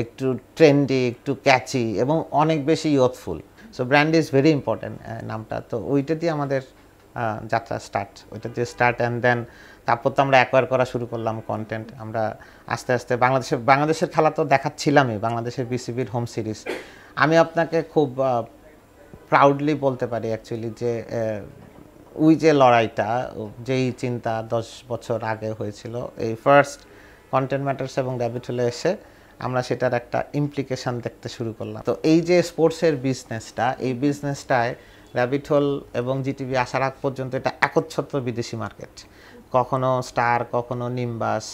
একটু ট্রেন্ডি, একটু ক্যাচি এবং অনেক বেশি youthful. So brand is very important নামটা। তো ওইটা দিয়ে আমাদের যাত্রা স্টার্ট, অ্যান্ড দেন তারপর তো আমরা অ্যাকোয়ার করা শুরু করলাম কন্টেন্ট। আমরা আস্তে আস্তে বাংলাদেশের খেলা তো দেখাচ্ছিলামই, বাংলাদেশের বিসিবির হোম সিরিজ। আমি আপনাকে খুব প্রাউডলি বলতে পারি অ্যাকচুয়ালি যে ওই যে লড়াইটা, যেই চিন্তা 10 বছর আগে হয়েছিল, এই ফার্স্ট কন্টেন্ট ম্যাটার্স এবং র্যাবিট হোলে এসে আমরা সেটার একটা ইমপ্লিকেশান দেখতে শুরু করলাম। তো এই যে স্পোর্টসের বিজনেসটা, এই বিজনেসটায় র্যাবিট হোল এবং জিটিভি আসার আগ পর্যন্ত এটা একচ্ছত্র বিদেশি মার্কেট, কখনো স্টার, কখনো নিম্বাস,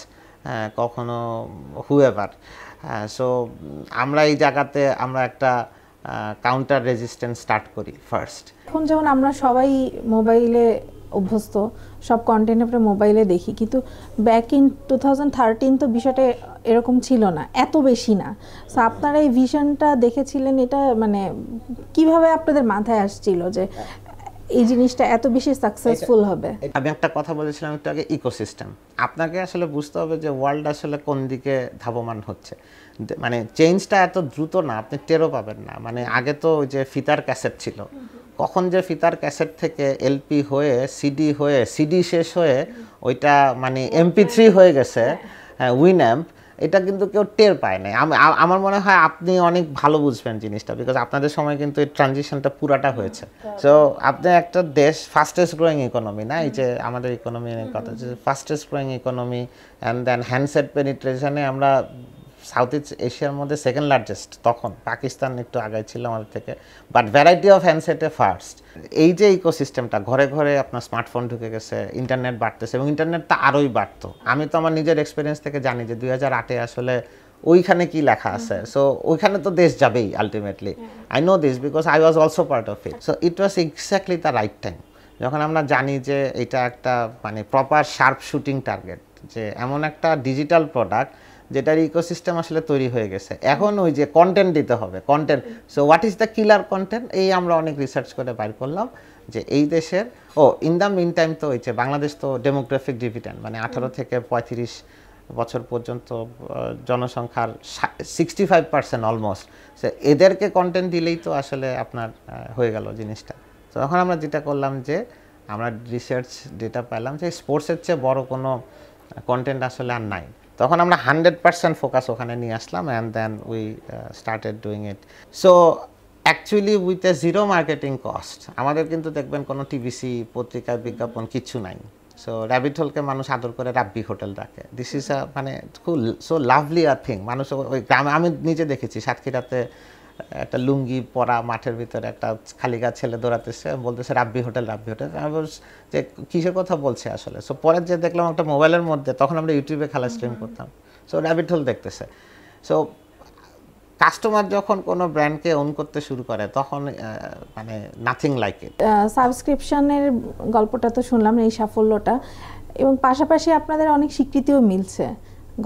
কখনো হুয়েভার। সো আমরা এই জায়গাতে আমরা একটা কাউন্টার রেজিস্ট্যান্স স্টার্ট করি ফার্স্ট। এখন যেমন আমরা সবাই মোবাইলে অভ্যস্ত, সব কন্টেন্ট আমরা মোবাইলে দেখি, কিন্তু ব্যাক ইন 2013 তো বিষয়টা এরকম ছিল না, এত বেশি না। সো আপনারা এই ভিশনটা দেখেছিলেন, এটা মানে কিভাবে আপনাদের মাথায় আসছিল যে এই জিনিসটা এত বেশি সাকসেসফুল হবে? আমি একটা কথা বলেছিলাম একটু আগে, ইকোসিস্টেম। আপনাকে আসলে বুঝতে হবে যে ওয়ার্ল্ড আসলে কোন দিকে ধাবমান হচ্ছে। মানে চেঞ্জটা এত দ্রুত না, আপনি টেরও পাবেন না। মানে আগে তো ওই যে ফিতার ক্যাসেট ছিল, কখন যে ফিতার ক্যাসেট থেকে এলপি হয়ে সিডি হয়ে সিডি শেষ হয়ে ওইটা মানে MP3 হয়ে গেছে, উইন্যাম্প, এটা কিন্তু কেউ টের পায় না। আমার মনে হয় আপনি অনেক ভালো বুঝবেন জিনিসটা, বিকজ আপনাদের সময় কিন্তু এই ট্রানজিশনটা পুরাটা হয়েছে। সো আপনি একটা দেশ ফাস্টেস্ট গ্রোয়িং ইকোনমি না, এই যে আমাদের ইকোনমির কথা, যে fastest growing economy, and then handset পেনিট্রেশনে আমরা সাউথ ইস্ট এশিয়ার মধ্যে সেকেন্ড লার্জেস্ট। তখন পাকিস্তান একটু আগায় ছিল আমাদের থেকে, বাট ভ্যারাইটি অফ হ্যান্ডসেটে ফার্স্ট। এই যে ইকোসিস্টেমটা, ঘরে ঘরে আপনার স্মার্টফোন ঢুকে গেছে, ইন্টারনেট বাড়তেছে, এবং ইন্টারনেটটা আরোই বাড়তো। আমি তো আমার নিজের এক্সপিরিয়েন্স থেকে জানি যে 2008-এ আসলে ওইখানে কি লেখা আছে। সো ওইখানে তো দেশ যাবেই ultimately. I know this because I was also part of it. So it was exactly the right time, যখন আমরা জানি যে এটা একটা মানে প্রপার শার্প শুটিং টার্গেট, যে এমন একটা ডিজিটাল প্রোডাক্ট যেটার ইকোসিস্টেম আসলে তৈরি হয়ে গেছে। এখন ওই যে কন্টেন্ট দিতে হবে, content. So what is the killer content? এই আমরা অনেক রিসার্চ করে বাইর করলাম যে এই দেশের, ইন দ্য মিন টাইম তো হয়েছে বাংলাদেশ তো ডেমোগ্রাফিক ডিভিডেন্ড, মানে 18 থেকে 35 বছর পর্যন্ত জনসংখ্যার 65% অলমোস্ট। সো এদেরকে কন্টেন্ট দিলেই তো আসলে আপনার হয়ে গেল জিনিসটা। তো তখন আমরা যেটা করলাম যে আমরা রিসার্চ ডেটা পেলাম যে স্পোর্টসের চেয়ে বড় কোনো কন্টেন্ট আসলে আর নাই। তখন আমরা 100% ফোকাস ওখানে নিয়ে আসলাম, and then we started doing it. So actually with a zero marketing cost, আমাদের কিন্তু দেখবেন কোনো টিভিসি পত্রিকার বিজ্ঞাপন কিচ্ছু নাই। সো র্যাবিট হোলকে মানুষ আদর করে রাব্বি হোটেল ডাকে। দিস ইজ আ মানে খুব সো লাভলি আ থিং। মানুষ ওই গ্রামে, আমি নিজে দেখেছি সাতক্ষীরাতে একটা লুঙ্গি পরা মাঠের ভিতরে একটা খালি গা ছেলে দৌড়াতেছে, বলতেছে রাব্বি হোটেল, রাব্বি হোটেল। আমি বলছি যে কিসের কথা বলছে আসলে। সো পরে যে দেখলাম একটা মোবাইলের মধ্যে, তখন আমরা ইউটিউবে খেলা স্ট্রিম করতাম, সো র্যাবিট হোল দেখতেছে। সো কাস্টমার যখন কোনো ব্র্যান্ডকে ওন করতে শুরু করে, তখন মানে নাথিং লাইক ইট। সাবস্ক্রিপশনের গল্পটা তো শুনলাম, এই সাফল্যটা, এবং পাশাপাশি আপনাদের অনেক স্বীকৃতিও মিলছে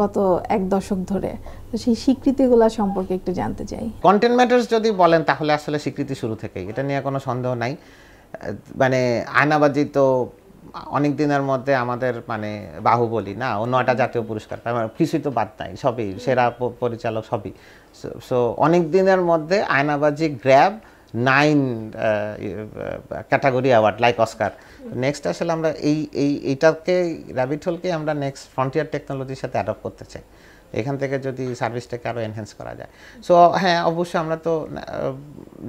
গত এক দশক ধরে। তো সেই স্বীকৃতিগুলো সম্পর্কে একটু জানতে চাই। কন্টেন্ট ম্যাটার্স যদি বলেন, তাহলে আসলে স্বীকৃতি শুরু থেকেই, এটা নিয়ে কোনো সন্দেহ নাই। মানে আয়নাবাজি তো অনেক দিনের মধ্যে আমাদের মানে বাহুবলী না, ও 9টা জাতীয় পুরস্কার, কিছুই তো বাদ নাই, সবই সেরা পরিচালক সবই। সো অনেক দিনের মধ্যে Aynabaji grab 9 category award like Oscar. Next আসলে আমরা এইটাকে র্যাবিট হোলকে আমরা নেক্সট ফ্রন্টিয়ার টেকনোলজির সাথে অ্যাডপ্ট করতে চাই, এখান থেকে যদি সার্ভিসটাকে আরও এনহ্যান্স করা যায়। সো হ্যাঁ, অবশ্যই আমরা তো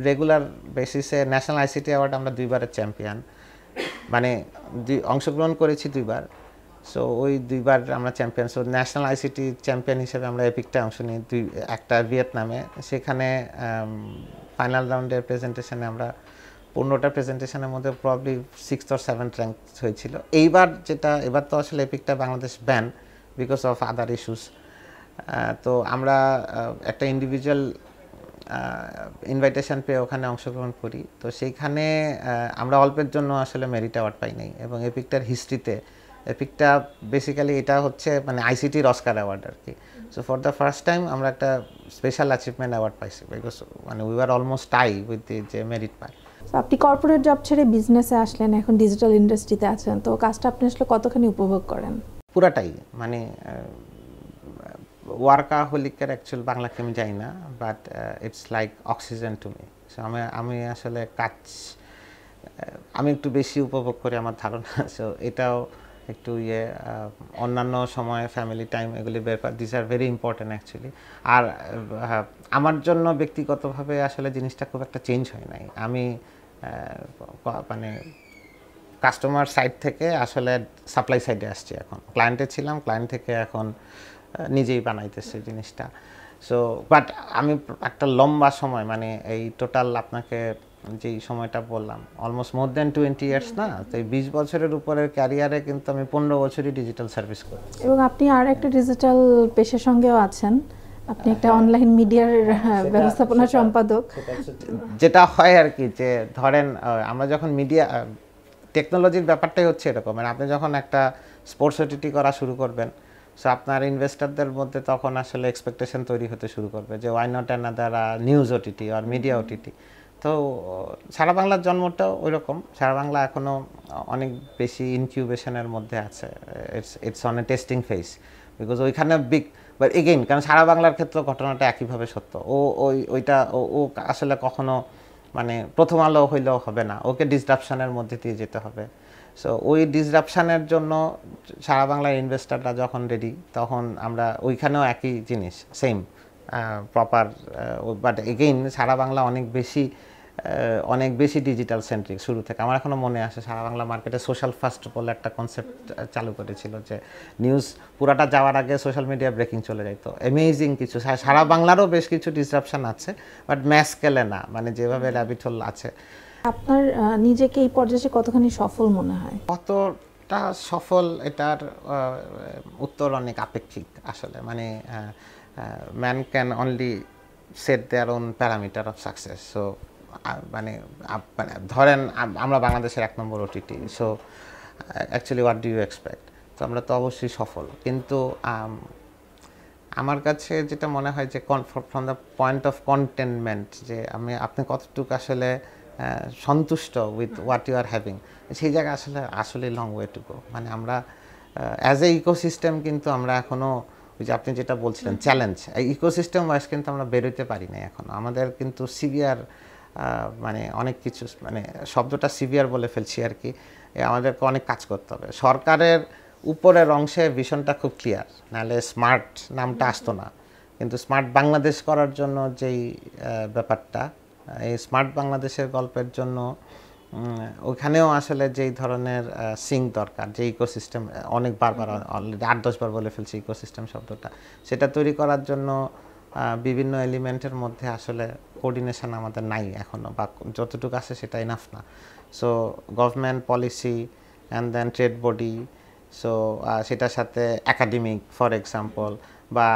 রেগুলার বেসিসে ন্যাশনাল আইসিটি অ্যাওয়ার্ড আমরা 2বারের চ্যাম্পিয়ন, মানে অংশগ্রহণ করেছি 2বার। সো ওই 2বার আমরা champion. So national ICT champion হিসেবে আমরা এপিকটা অংশ নিই, একটা ভিয়েতনামে। সেখানে ফাইনাল রাউন্ডের প্রেজেন্টেশনে আমরা 15টা প্রেজেন্টেশনের মধ্যে probably 6th or 7th rank হয়েছিল। এবার তো আসলে এপিকটা Bangladesh ban because of other issues. তো আমরা একটা ইন্ডিভিজুয়াল ইনভাইটেশন পেয়ে ওখানে অংশগ্রহণ করি। তো সেইখানে আমরা অল্পের জন্য আসলে মেরিট অ্যাওয়ার্ড পাই নাই, এবং এপিকটার হিস্ট্রিতে এপিকটা বেসিক্যালি এটা হচ্ছে মানে আইসিটির অস্কার অ্যাওয়ার্ড আর কি। So for the first time আমরা একটা স্পেশাল অ্যাচিভমেন্ট অ্যাওয়ার্ড পাইছি, বিকজ মানে we are almost tie with the যে মেরিট পাই। আপনি কর্পোরেট জব ছেড়ে বিজনেসে আসলেন, এখন ডিজিটাল ইন্ডাস্ট্রিতে আছেন, তো কাজটা আপনি আসলে কতখানি উপভোগ করেন? পুরাটাই মানে ওয়ার্কাহলিকের অ্যাকচুয়াল বাংলাকে আমি জানি না, but it's like oxygen to me. So আমি আসলে কাজ আমি একটু বেশি উপভোগ করি আমার ধারণা। সো এটাও একটু অন্যান্য সময় ফ্যামিলি টাইম এগুলি বের করা, this are very important actually. আর আমার জন্য ব্যক্তিগতভাবে আসলে জিনিসটা খুব একটা চেঞ্জ হয় নাই। আমি মানে কাস্টমার সাইড থেকে আসলে সাপ্লাই সাইডে আসছি, এখন ক্লায়েন্টে ছিলাম, ক্লায়েন্ট থেকে এখন নিজেই বানাইতেছে জিনিসটা। সো বাট আমি একটা লম্বা সময় মানে এই টোটাল আপনাকে যেই সময়টা বললাম অলমোস্ট মোর দ্যান 20 ইয়ার্স না, তো এই 20 বছরের উপরের ক্যারিয়ারে কিন্তু আমি 15 বছরই ডিজিটাল সার্ভিস করি। এবং আপনি আর একটা ডিজিটাল পেশার সঙ্গেও আছেন, আপনি একটা অনলাইন মিডিয়ার ব্যবস্থাপনা সম্পাদক। যেটা হয় আর কি, যে ধরেন আমরা যখন মিডিয়া টেকনোলজির ব্যাপারটাই হচ্ছে এরকম, মানে আপনি যখন একটা স্পোর্টস ওটিটি করা শুরু করবেন, সো আপনার ইনভেস্টরদের মধ্যে তখন আসলে এক্সপেকটেশন তৈরি হতে শুরু করবে যে why not another news OTT আর মিডিয়া ওটিটি। তো সারা বাংলার জন্মটাও ওই রকম। সারা বাংলা এখনও অনেক বেশি ইনকিউবেশনের মধ্যে আছে, it's on a testing phase, because ওইখানে বিগ, বাট এগেইন কারণ সারা বাংলার ক্ষেত্রে ঘটনাটা একইভাবে সত্য। ওইটা ও আসলে কখনো মানে প্রথম আলো হইলেও হবে না, ওকে ডিসরাপশনের মধ্যে দিয়ে যেতে হবে। সো ওই ডিসরাপশনের জন্য সারা বাংলার ইনভেস্টাররা যখন রেডি, তখন আমরা ওইখানেও একই জিনিস সেম প্রপার, বাট এগেইন সারা বাংলা অনেক বেশি ডিজিটাল সেন্ট্রিক শুরু থেকে। আমার এখনও মনে আসে সারা বাংলা মার্কেটে সোশ্যাল ফার্স্ট বলে একটা কনসেপ্ট চালু করেছিল, যে নিউজ পুরাটা যাওয়ার আগে সোশ্যাল মিডিয়া ব্রেকিং চলে যায়। তো অ্যামেজিং কিছু সারা বাংলারও বেশ কিছু ডিসরাপশন আছে, বাট ম্যাস স্কেলে না, মানে যেভাবে র্যাবিট হোল আছে। আপনার নিজেকে এই পর্যায়ে কতখানি সফল মনে হয়? কতটা সফল এটার উত্তর অনেক আপেক্ষিক আসলে। মানে man can only set their own parameter of success. So মানে ধরেন আমরা বাংলাদেশের 1 নম্বর OTT, so actually what do you expect? তো আমরা তো অবশ্যই সফল, কিন্তু আমার কাছে যেটা মনে হয় যে from the point of containment, যে আপনি কতটুকু আসলে সন্তুষ্ট with what you are having, সেই জায়গায় আসলে লং ওয়ে টু গো। মানে আমরা অ্যাজ এ ইকোসিস্টেম কিন্তু আমরা এখনও, ওই যে আপনি যেটা বলছিলেন চ্যালেঞ্জ, এই ইকোসিস্টেম ওয়াইজ কিন্তু আমরা বেরোতে পারি না এখনও। আমাদের কিন্তু সিভিয়ার মানে অনেক কিছু, মানে শব্দটা সিভিয়ার বলে ফেলছি আর কি, আমাদেরকে অনেক কাজ করতে হবে। সরকারের উপরের অংশে ভিশনটা খুব ক্লিয়ার, নাহলে স্মার্ট নামটা আসতো না। কিন্তু স্মার্ট বাংলাদেশ করার জন্য যেই ব্যাপারটা, এই স্মার্ট বাংলাদেশের গল্পের জন্য ওখানেও আসলে যেই ধরনের সিঙ্ক দরকার, যে ইকোসিস্টেম অনেক বারবার অলরেডি 8-10 বার বলে ফেলছি ইকোসিস্টেম শব্দটা, সেটা তৈরি করার জন্য বিভিন্ন এলিমেন্টের মধ্যে আসলে কোঅর্ডিনেশন আমাদের নাই এখনও, বা যতটুকু আছে সেটা ইনাফ না। So government policy and then trade body, so সেটার সাথে একাডেমিক ফর এক্সাম্পল, বা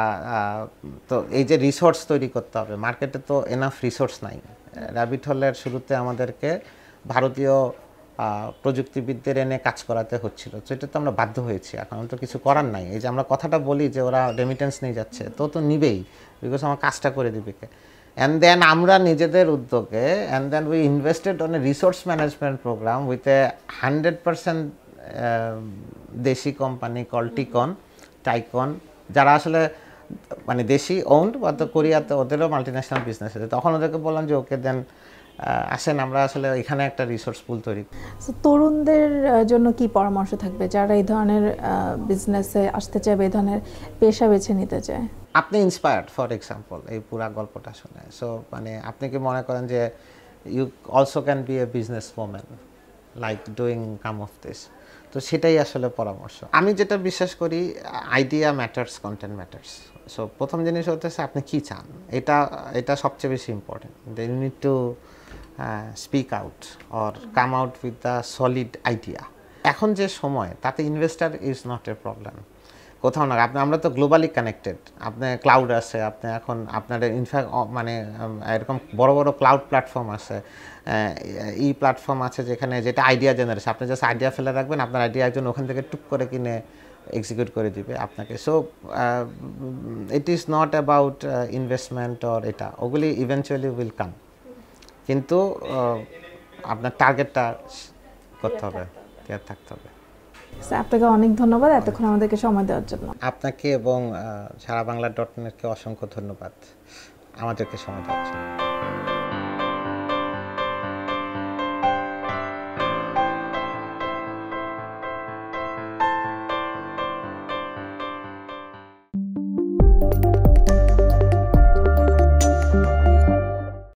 তো এই যে রিসোর্স তৈরি করতে হবে, মার্কেটে তো এনাফ রিসোর্স নাই। র্যাবিট হোলের শুরুতে আমাদেরকে ভারতীয় প্রযুক্তিবিদদের এনে কাজ করাতে হচ্ছিল, তো এটা তো আমরা বাধ্য হয়েছি, এখন তো কিছু করার নাই। এই যে আমরা কথাটা বলি যে ওরা রেমিটেন্স নিয়ে যাচ্ছে, তো নিবেই, বিকজ আমার কাজটা করে দিবে কে। অ্যান্ড দেন আমরা নিজেদের উদ্যোগে, and then we invested on a resource management programme with a 100% দেশি কোম্পানি কল টাইকন, যারা আসলে মানে দেশি ওন্ড, বা তো কোরিয়াতে ওদেরও মাল্টিন্যাশনাল বিজনেস আছে। তখন ওদেরকে বললাম যে ওকে দেন আসেন আমরা আসলে এখানে একটা রিসোর্স পুল তৈরি করি। তরুণদের জন্য কি পরামর্শ থাকবে যারা এই ধরনের বিজনেসে আসতে চায় বা এই ধরনের পেশা বেছে নিতে চায়? আপনি ইন্সপায়ার্ড ফর এক্সাম্পল এই পুরা গল্পটা শুনে, সো মানে আপনি কি মনে করেন যে you also can be a business woman like doing come of this? তো সেটাই আসলে পরামর্শ। আমি যেটা বিশ্বাস করি, idea matters, content matters. So প্রথম জিনিস হতেছে আপনি কি চান, এটা সবচেয়ে বেশি important. Then you need to speak out or come out with the solid idea. এখন যে সময়, তাতে investor is not a problem কোথাও না। আমরা তো গ্লোবালি কানেক্টেড, আপনার ক্লাউড আছে, আপনি এখন আপনার ইনফ্যাক্ট মানে এরকম বড় বড় ক্লাউড প্ল্যাটফর্ম আছে, প্ল্যাটফর্ম আছে যেটা আইডিয়া জেনারেশন, আপনি জাস্ট আইডিয়া ফেলে রাখবেন, আপনার আইডিয়া একজন ওখান থেকে টুক করে কিনে এক্সিকিউট করে দিবে আপনাকে। So it is not about investment or এটা, ওগুলি ইভেনচুয়ালি উইল কাম, কিন্তু আপনার টার্গেটটা করতে হবে, ক্লিয়ার থাকতে হবে। আপনাকে অনেক ধন্যবাদ এতক্ষণ আমাদেরকে সময় দেওয়ার জন্য। আপনাকে এবং সারা বাংলা .netকে অসংখ্য ধন্যবাদ আমাদেরকে সময় দেওয়ার জন্য।